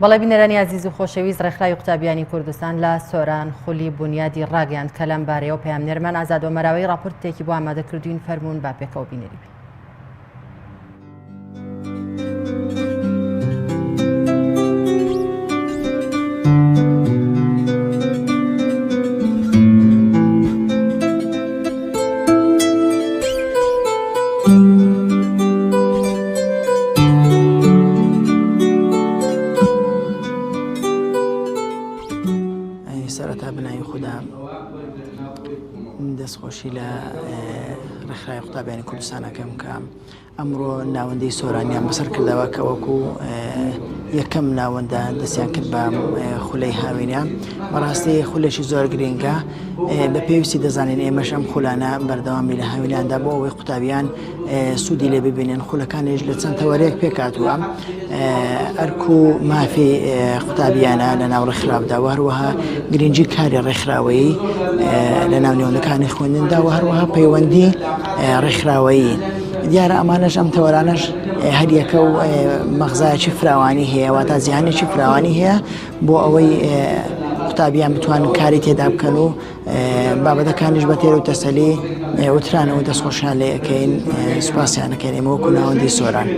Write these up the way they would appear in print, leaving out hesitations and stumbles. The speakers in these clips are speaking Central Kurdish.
بەڵێ بینەرانی عزیز و خۆشەویست ڕێکخراوی قوتابیانی کوردستان لە سۆران خولی بونیادی راگەیاند کە لەم بارەیەوە پەیامنێرمان ئازاد ئۆمەراوەیی راپۆرتێکی بۆ ئامادەکردوین فەرموون با پێکەوە بینەری. دەستخۆشی لە ڕێکخراوی قوتابیانی کوردستانەکەم کە ئەمڕۆ ناوەندی سۆرانیان بەسەر کردەوە کە وەکو یەکەم ناوەندە دەستیان کرد بە خولەی هاوینیان. بەڕاستی خولێکی زۆر گرنگە، بە پێویستی دەزانین ئێمەش ئەم خولانە بەردەوامی لە هاوینیاندا بۆ ئەوەی قوتابیان سوودی لێ ببینێن. خولەکانیش لە چەند تەوەرەیەک پێکاتووە ئەرک و مافی قوتابیانە لە ناو ڕێکخراودا و هەروەها گرنگی کاری ڕێکخراوەیی لە ناو نێوەندەکانی خوێندندا و هەروەها پەیوەندی ڕێکخراوەیی. دیارە ئەمانەش ئەم تەوەرانەش هەریەکە و مەغزایەکی فراوانی هەیە، واتە زیانێکی فراوانی هەیە بۆ ئەوەی قوتابیان بتوانن کاری تێدا بکەن و بابەتەکانیش بە تێر و تەسەلی وترانەوە دەستخۆشیان لێ ئەەکەین. سوپاسیان ئەەکەین ئێمە وەکو ناوەندی سۆران.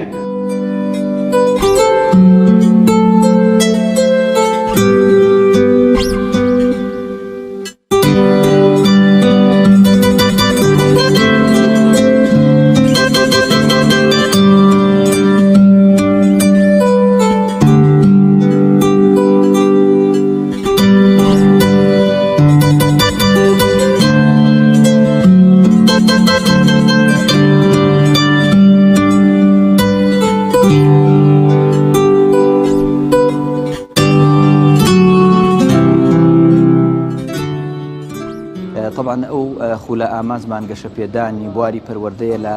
طبعا ئەو خولە ئامانزمان گەشەپێدانی بواری پەروەدەیە لە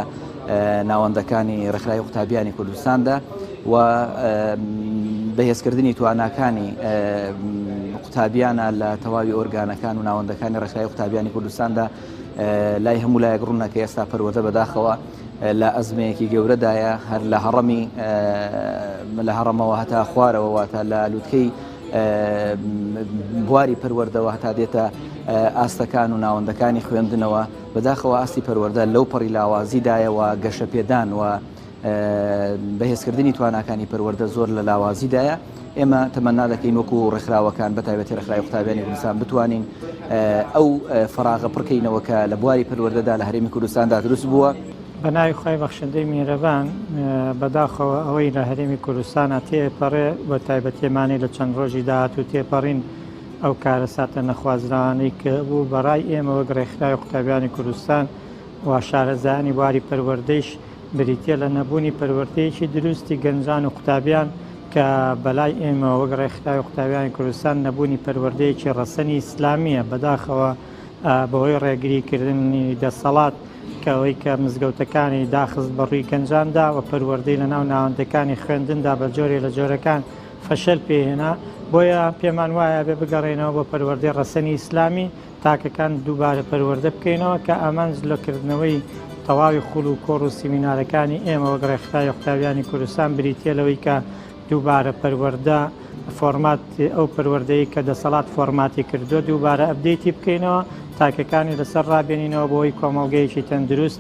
ناوەندەکانی ڕێکخراوی قوتابیانی کوردستاندا و بەهێزکردنی تواناکانی قوتابیانە لە تەواوی ئۆرگانەکان و ناوەندەکانی ڕێکخراوی قوتابیانی کوردستاندا لای هەموو لایەک ڕوونە کە ئێستا پەروەدە بەداخەوە لە ئەزمەیەکی گەورەدایە، هەر لە هەڕەمەوە هەتا خوارەوە واتە لە لووتکەی بواری پەروەدەوە هەتا دێتە ئاستەکان و ناوەندەکانی خوێندنەوە. بەداخەوە ئاستی پەروەدە لەو پەڕی لاوازیدایە و گەشەپێدان و بەهێزکردنی تواناکانی پەروەدە زۆر لە لاوازیدایە. ئێمە تەمەنا دەکەین وەکو ڕێکخراوەکان بە تایبەتی ڕێکخراوی قوتابیانی کوردستان بتوانین ئەو فراغە پڕکەینەوە کە لە بواری پەروەدەدا لە هەرێمی کوردستاندا دروست بووە. بەناوی خۆی بەخشندەی میێرەبان بەداخەوە ئەوەی لە هەرێمی کوردستانە تێپەڕێ بە تایبەتێمانی لە چەند ڕۆژی داهاتوو تێپەڕین ئەو کارە ساتە نەخوازراوانەی کە بوو بەڕای ئێمە وەک ڕێکخراوی قوتابیانی کوردستان و شارەزایانی بواری پەروەدەیش بریتیە لە نەبوونی پەروەردەیەکی دروستی گەنجان و قوتابیان کە بەلای ئێمە وەک ڕێکخراوی قوتابیانی کوردستان نەبوونی پەروەردەیەکی ڕەسەنی ئیسلامیە. بەداخەوە بەهۆی ڕێگریکردنی دەسەڵات کە ئەوەی کە مزگەوتەکانی داخست بەڕووی گەنجاندا و پەروەردەی لە ناو ناوەندەکانی خوێندندا بە جۆرێ لە جۆرەکان فەشەل پێهێنا. بۆیە پێمان وایە بێ بگەڕێنەوە بۆ پەروەردەی ڕەسەنی ئیسلامی تاکەکان دووبارە پەروەردە بکەینەوە کە ئامانج لەکردنەوەی تەواوی خول و کۆڕ و سیمینارەکانی ئێمە وەک ڕێکخراوی قوتابیانی کوردستان بریتیە لەوەی کە دووبارە پەروەردە فۆرمات ئەو پەروەردەیە کە دەسەڵات فۆرماتی کردووە دووبارە ئەپدەیتی بکەینەوە تاکەکانی لەسەر ڕابێنینەوە بۆی کۆمەڵگەیەکی تەندروست.